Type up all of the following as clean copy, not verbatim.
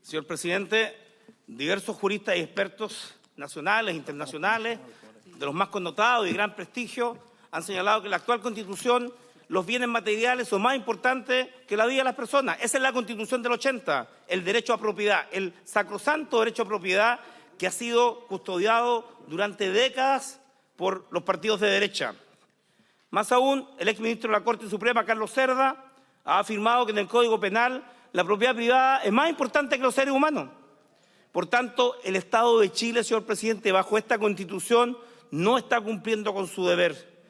Señor presidente, diversos juristas y expertos nacionales e internacionales, de los más connotados y de gran prestigio, han señalado que la actual Constitución, los bienes materiales son más importantes que la vida de las personas. Esa es la Constitución del 80, el derecho a propiedad, el sacrosanto derecho a propiedad que ha sido custodiado durante décadas por los partidos de derecha. Más aún, el exministro de la Corte Suprema, Carlos Cerda, ha afirmado que en el Código Penal la propiedad privada es más importante que los seres humanos. Por tanto, el Estado de Chile, señor presidente, bajo esta Constitución, no está cumpliendo con su deber,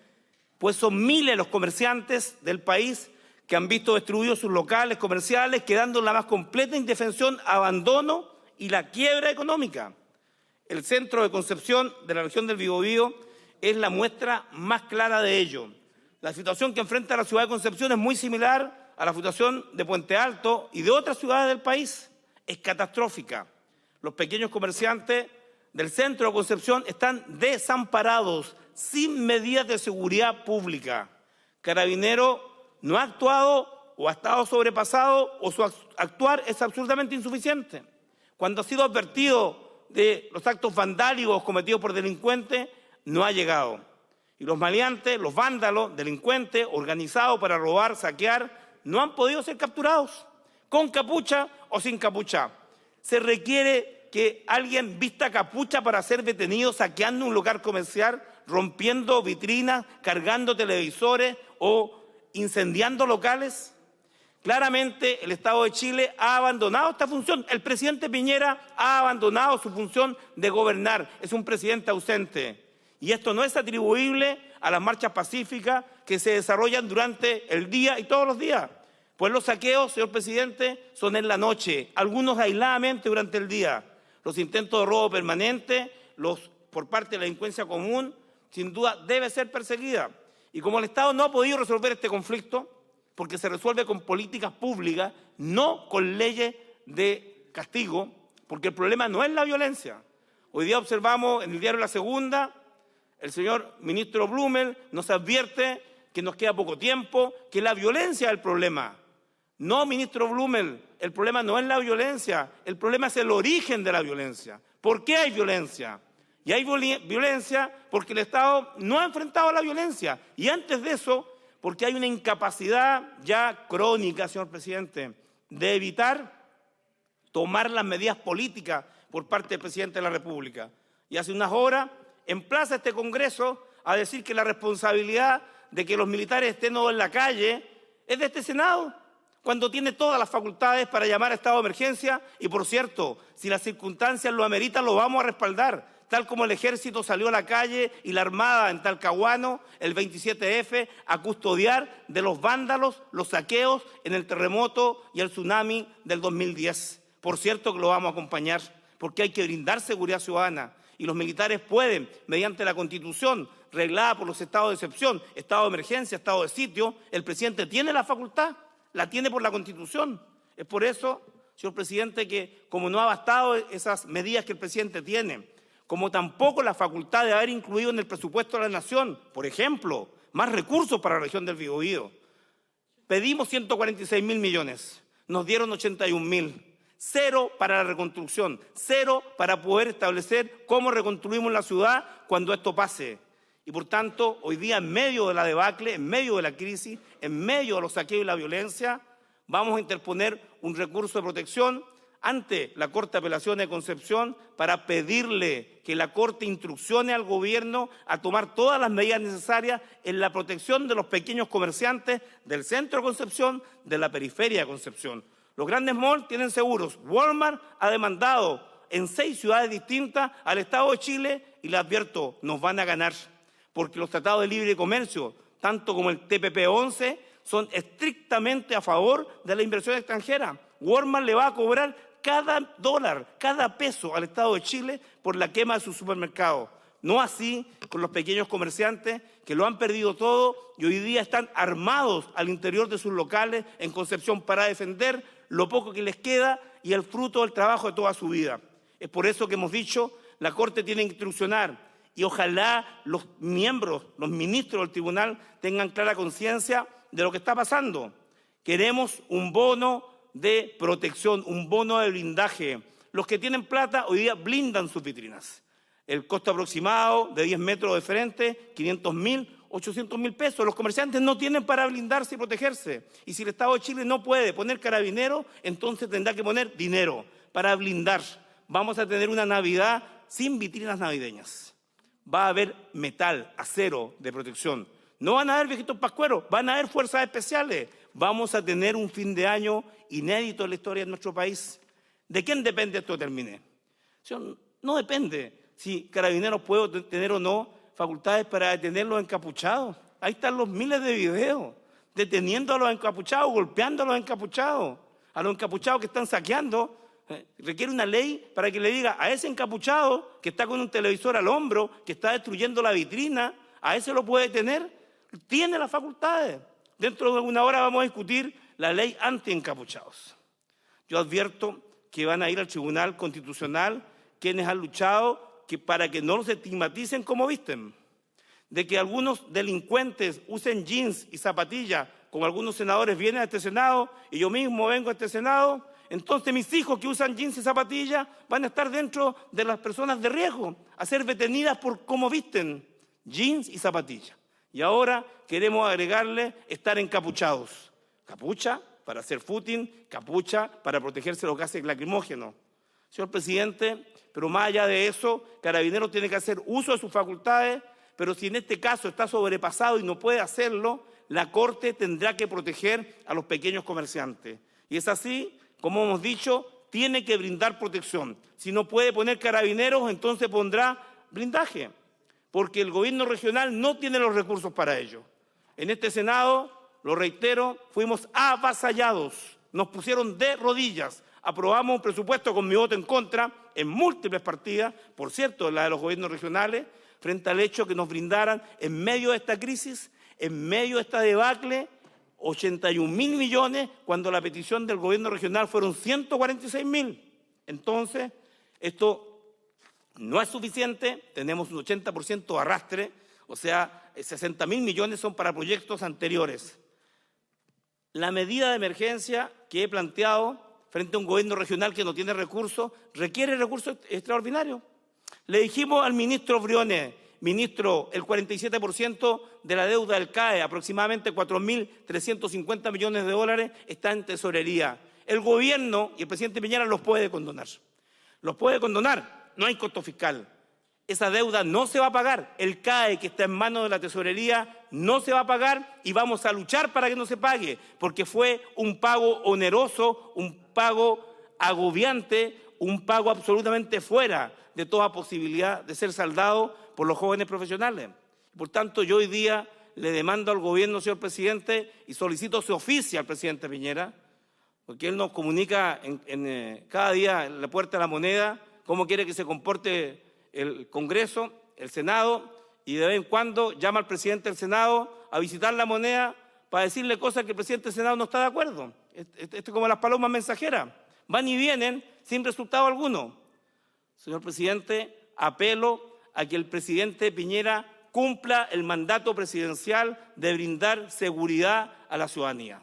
pues son miles los comerciantes del país que han visto destruidos sus locales comerciales, quedando en la más completa indefensión, abandono y la quiebra económica. El centro de Concepción de la región del Biobío es la muestra más clara de ello. La situación que enfrenta la ciudad de Concepción es muy similar a la situación de Puente Alto y de otras ciudades del país. Es catastrófica. Los pequeños comerciantes del centro de Concepción están desamparados, sin medidas de seguridad pública. Carabineros no ha actuado o ha estado sobrepasado o su actuar es absolutamente insuficiente. Cuando ha sido advertido de los actos vandálicos cometidos por delincuentes, no ha llegado. Y los maleantes, los vándalos, delincuentes, organizados para robar, saquear, no han podido ser capturados, con capucha o sin capucha. Se requiere que alguien vista capucha para ser detenido saqueando un local comercial, rompiendo vitrinas, cargando televisores o incendiando locales. Claramente el Estado de Chile ha abandonado esta función. El presidente Piñera ha abandonado su función de gobernar. Es un presidente ausente. Y esto no es atribuible a las marchas pacíficas que se desarrollan durante el día y todos los días. Pues los saqueos, señor presidente, son en la noche, algunos aisladamente durante el día. Los intentos de robo permanente, por parte de la delincuencia común, sin duda debe ser perseguida. Y como el Estado no ha podido resolver este conflicto, porque se resuelve con políticas públicas, no con leyes de castigo, porque el problema no es la violencia. Hoy día observamos en el diario La Segunda, el señor ministro Blumel nos advierte que nos queda poco tiempo, que la violencia es el problema. No, ministro Blumel, el problema no es la violencia, el problema es el origen de la violencia. ¿Por qué hay violencia? Y hay violencia porque el Estado no ha enfrentado la violencia. Y antes de eso, porque hay una incapacidad ya crónica, señor presidente, de evitar tomar las medidas políticas por parte del presidente de la República. Y hace unas horas emplaza este Congreso a decir que la responsabilidad de que los militares estén en la calle es de este Senado, cuando tiene todas las facultades para llamar a estado de emergencia. Y por cierto, si las circunstancias lo ameritan, lo vamos a respaldar, tal como el Ejército salió a la calle y la Armada en Talcahuano, el 27F, a custodiar de los vándalos, los saqueos en el terremoto y el tsunami del 2010. Por cierto que lo vamos a acompañar, porque hay que brindar seguridad ciudadana. Y los militares pueden, mediante la Constitución, reglada por los estados de excepción, estado de emergencia, estado de sitio, el presidente tiene la facultad, la tiene por la Constitución. Es por eso, señor presidente, que como no ha bastado esas medidas que el presidente tiene, como tampoco la facultad de haber incluido en el presupuesto de la Nación, por ejemplo, más recursos para la región del Biobío. Pedimos 146.000 millones, nos dieron 81.000. Cero para la reconstrucción, cero para poder establecer cómo reconstruimos la ciudad cuando esto pase. Y por tanto, hoy día en medio de la debacle, en medio de la crisis, en medio de los saqueos y la violencia, vamos a interponer un recurso de protección ante la Corte de Apelaciones de Concepción para pedirle que la Corte instruccione al gobierno a tomar todas las medidas necesarias en la protección de los pequeños comerciantes del centro de Concepción, de la periferia de Concepción. Los grandes malls tienen seguros. Walmart ha demandado en 6 ciudades distintas al Estado de Chile y le advierto, nos van a ganar, porque los tratados de libre comercio, tanto como el TPP-11, son estrictamente a favor de la inversión extranjera. Walmart le va a cobrar cada dólar, cada peso al Estado de Chile por la quema de sus supermercados. No así con los pequeños comerciantes que lo han perdido todo y hoy día están armados al interior de sus locales en Concepción para defender lo poco que les queda y el fruto del trabajo de toda su vida. Es por eso que hemos dicho, la Corte tiene que instruccionar y ojalá los miembros, los ministros del tribunal tengan clara conciencia de lo que está pasando. Queremos un bono de protección, un bono de blindaje. Los que tienen plata hoy día blindan sus vitrinas. El costo aproximado de 10 metros de frente, 500.000, 800.000 pesos. Los comerciantes no tienen para blindarse y protegerse. Y si el Estado de Chile no puede poner carabineros, entonces tendrá que poner dinero para blindar. Vamos a tener una Navidad sin vitrinas navideñas. Va a haber metal, acero de protección. No van a haber viejitos pascueros, van a haber fuerzas especiales. Vamos a tener un fin de año inédito en la historia de nuestro país. ¿De quién depende esto que termine? No depende si Carabineros puede tener o no facultades para detener los encapuchados. Ahí están los miles de videos, deteniendo a los encapuchados, golpeando a los encapuchados que están saqueando. Requiere una ley para que le diga a ese encapuchado que está con un televisor al hombro, que está destruyendo la vitrina, a ese lo puede detener, tiene las facultades. Dentro de una hora vamos a discutir la ley anti-encapuchados. Yo advierto que van a ir al Tribunal Constitucional quienes han luchado para que no los estigmaticen como visten, de que algunos delincuentes usen jeans y zapatillas, como algunos senadores vienen a este Senado y yo mismo vengo a este Senado, entonces mis hijos que usan jeans y zapatillas van a estar dentro de las personas de riesgo, a ser detenidas por cómo visten jeans y zapatillas. Y ahora queremos agregarle estar encapuchados. Capucha para hacer footing, capucha para protegerse de los gases lacrimógenos. Señor presidente, pero más allá de eso, Carabineros tiene que hacer uso de sus facultades, pero si en este caso está sobrepasado y no puede hacerlo, la Corte tendrá que proteger a los pequeños comerciantes. Y es así, como hemos dicho, tiene que brindar protección. Si no puede poner Carabineros, entonces pondrá blindaje, porque el gobierno regional no tiene los recursos para ello. En este Senado, lo reitero, fuimos avasallados, nos pusieron de rodillas. Aprobamos un presupuesto con mi voto en contra en múltiples partidas, por cierto, la de los gobiernos regionales, frente al hecho que nos brindaran en medio de esta crisis, en medio de esta debacle, 81.000 millones, cuando la petición del gobierno regional fueron 146.000. Entonces, esto no es suficiente, tenemos un 80% de arrastre, o sea, 60.000 millones son para proyectos anteriores. La medida de emergencia que he planteado frente a un gobierno regional que no tiene recursos, requiere recursos extraordinarios. Le dijimos al ministro Briones, ministro, el 47% de la deuda del CAE, aproximadamente 4.350 millones de dólares, está en tesorería. El gobierno y el presidente Piñera los puede condonar. Los puede condonar, no hay costo fiscal. Esa deuda no se va a pagar. El CAE que está en manos de la tesorería no se va a pagar y vamos a luchar para que no se pague, porque fue un pago oneroso, un pago agobiante, un pago absolutamente fuera de toda posibilidad de ser saldado por los jóvenes profesionales. Por tanto, yo hoy día le demando al gobierno, señor presidente, y solicito su oficio al presidente Piñera, porque él nos comunica cada día en la Puerta de la Moneda cómo quiere que se comporte el Congreso, el Senado, y de vez en cuando llama al presidente del Senado a visitar la Moneda para decirle cosas que el presidente del Senado no está de acuerdo. Esto es como las palomas mensajeras. Van y vienen sin resultado alguno. Señor presidente, apelo a que el presidente Piñera cumpla el mandato presidencial de brindar seguridad a la ciudadanía.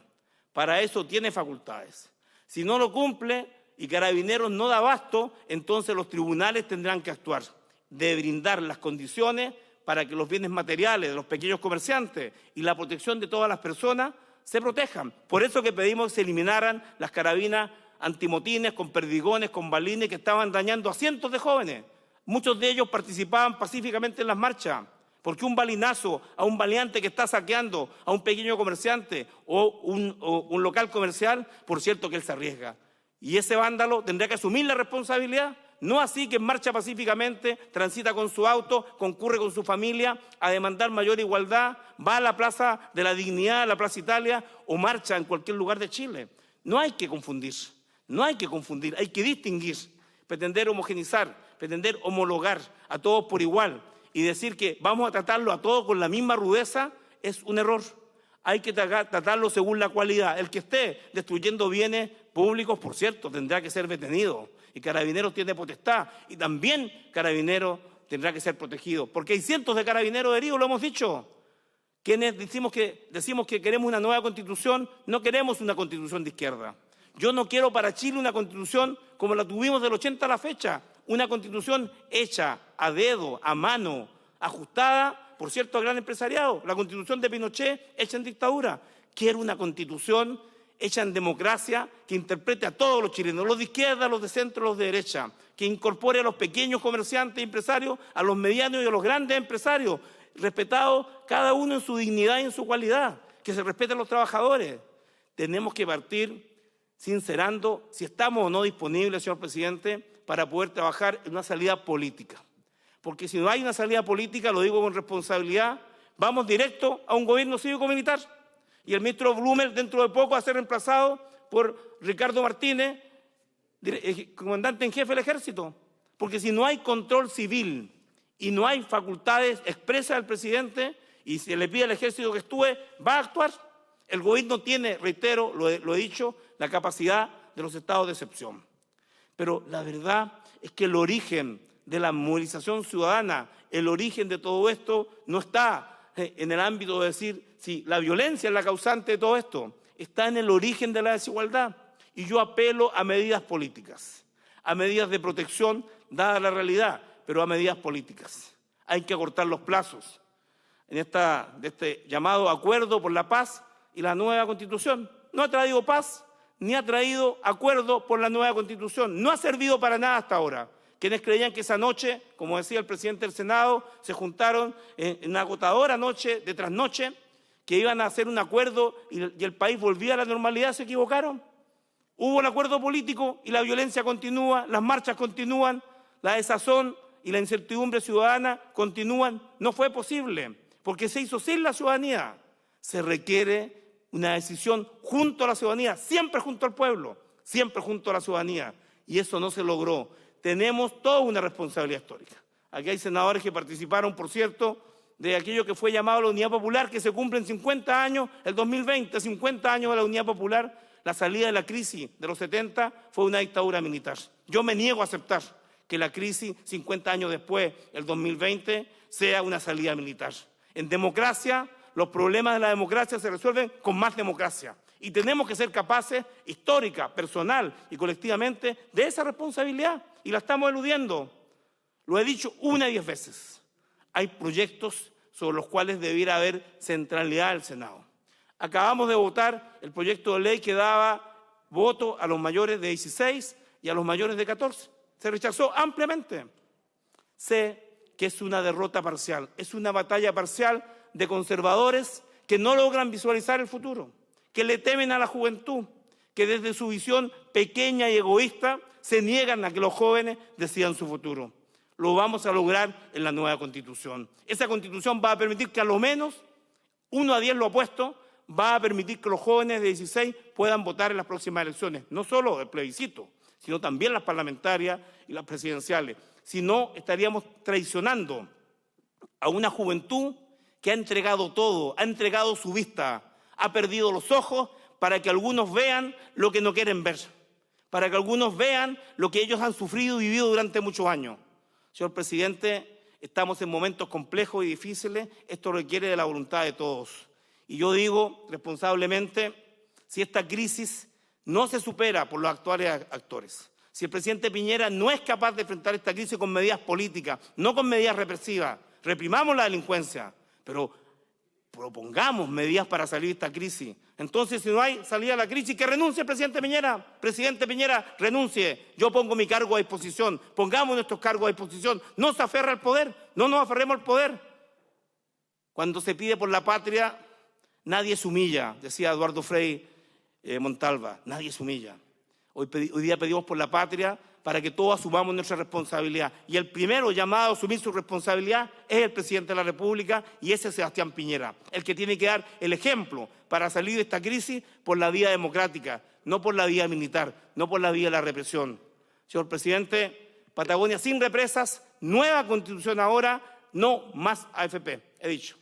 Para eso tiene facultades. Si no lo cumple y Carabineros no da abasto, entonces los tribunales tendrán que actuar, de brindar las condiciones para que los bienes materiales de los pequeños comerciantes y la protección de todas las personas se protejan. Por eso que pedimos que se eliminaran las carabinas antimotines, con perdigones, con balines que estaban dañando a cientos de jóvenes. Muchos de ellos participaban pacíficamente en las marchas. Porque un balinazo a un baleante que está saqueando a un pequeño comerciante o un local comercial, por cierto que él se arriesga. Y ese vándalo tendrá que asumir la responsabilidad. No así que marcha pacíficamente, transita con su auto, concurre con su familia a demandar mayor igualdad, va a la Plaza de la Dignidad, a la Plaza Italia o marcha en cualquier lugar de Chile. No hay que confundir, hay que distinguir, pretender homogenizar, pretender homologar a todos por igual y decir que vamos a tratarlo a todos con la misma rudeza es un error. Hay que tratarlo según la cualidad. El que esté destruyendo bienes públicos, por cierto, tendrá que ser detenido. Y Carabineros tiene potestad. Y también Carabineros tendrá que ser protegido. Porque hay cientos de carabineros heridos, lo hemos dicho. Quienes decimos que queremos una nueva constitución, no queremos una constitución de izquierda. Yo no quiero para Chile una constitución como la tuvimos del 80 a la fecha, una constitución hecha a dedo, a mano, ajustada, por cierto, al gran empresariado. La constitución de Pinochet hecha en dictadura. Quiero una constitución hecha en democracia que interprete a todos los chilenos, los de izquierda, los de centro, los de derecha, que incorpore a los pequeños comerciantes y empresarios, a los medianos y a los grandes empresarios, respetados cada uno en su dignidad y en su cualidad, que se respeten a los trabajadores. Tenemos que partir sincerando si estamos o no disponibles, señor presidente, para poder trabajar en una salida política. Porque si no hay una salida política, lo digo con responsabilidad, vamos directo a un gobierno cívico-militar. Y el ministro Blumel dentro de poco va a ser reemplazado por Ricardo Martínez, comandante en jefe del ejército. Porque si no hay control civil y no hay facultades expresas del presidente y se le pide al ejército que actúe, va a actuar. El gobierno tiene, reitero, lo he dicho, la capacidad de los estados de excepción. Pero la verdad es que el origen de la movilización ciudadana, el origen de todo esto no está en el ámbito de decir si la violencia es la causante de todo esto, está en el origen de la desigualdad. Y yo apelo a medidas políticas, a medidas de protección dada la realidad, pero a medidas políticas. Hay que acortar los plazos de este llamado acuerdo por la paz y la nueva Constitución. No ha traído paz ni ha traído acuerdo por la nueva Constitución. No ha servido para nada hasta ahora. Quienes creían que esa noche, como decía el presidente del Senado, se juntaron en una agotadora noche de trasnoche, que iban a hacer un acuerdo y el país volvía a la normalidad, se equivocaron. Hubo un acuerdo político y la violencia continúa, las marchas continúan, la desazón y la incertidumbre ciudadana continúan. No fue posible, porque se hizo sin la ciudadanía. Se requiere una decisión junto a la ciudadanía, siempre junto al pueblo, siempre junto a la ciudadanía. Y eso no se logró. Tenemos toda una responsabilidad histórica. Aquí hay senadores que participaron, por cierto, de aquello que fue llamado la Unidad Popular, que se cumplen 50 años, el 2020, 50 años de la Unidad Popular. La salida de la crisis de los 70 fue una dictadura militar. Yo me niego a aceptar que la crisis, 50 años después, el 2020, sea una salida militar. En democracia, los problemas de la democracia se resuelven con más democracia. Y tenemos que ser capaces, histórica, personal y colectivamente, de esa responsabilidad. Y la estamos eludiendo. Lo he dicho 1 y 10 veces. Hay proyectos sobre los cuales debiera haber centralidad del Senado. Acabamos de votar el proyecto de ley que daba voto a los mayores de 16 y a los mayores de 14. Se rechazó ampliamente. Sé que es una derrota parcial, es una batalla parcial de conservadores que no logran visualizar el futuro, que le temen a la juventud, que desde su visión pequeña y egoísta se niegan a que los jóvenes decidan su futuro. Lo vamos a lograr en la nueva Constitución. Esa Constitución va a permitir que a lo menos 1 a 10 lo apuesto, va a permitir que los jóvenes de 16 puedan votar en las próximas elecciones, no solo el plebiscito, sino también las parlamentarias y las presidenciales. Si no, estaríamos traicionando a una juventud que ha entregado todo, ha entregado su vista, ha perdido los ojos para que algunos vean lo que no quieren ver, para que algunos vean lo que ellos han sufrido y vivido durante muchos años. Señor presidente, estamos en momentos complejos y difíciles, esto requiere de la voluntad de todos. Y yo digo responsablemente, si esta crisis no se supera por los actuales actores, si el presidente Piñera no es capaz de enfrentar esta crisis con medidas políticas, no con medidas represivas, reprimamos la delincuencia, pero propongamos medidas para salir de esta crisis. Entonces, si no hay salida a la crisis, que renuncie el presidente Piñera. Presidente Piñera, renuncie. Yo pongo mi cargo a disposición. Pongamos nuestros cargos a disposición. No se aferra al poder. No nos aferremos al poder. Cuando se pide por la patria, nadie se humilla, decía Eduardo Frei Montalva. Nadie se humilla. Hoy día pedimos por la patria para que todos asumamos nuestra responsabilidad. Y el primero llamado a asumir su responsabilidad es el presidente de la República y ese es Sebastián Piñera, el que tiene que dar el ejemplo para salir de esta crisis por la vía democrática, no por la vía militar, no por la vía de la represión. Señor presidente, Patagonia sin represas, nueva Constitución ahora, no más AFP, he dicho.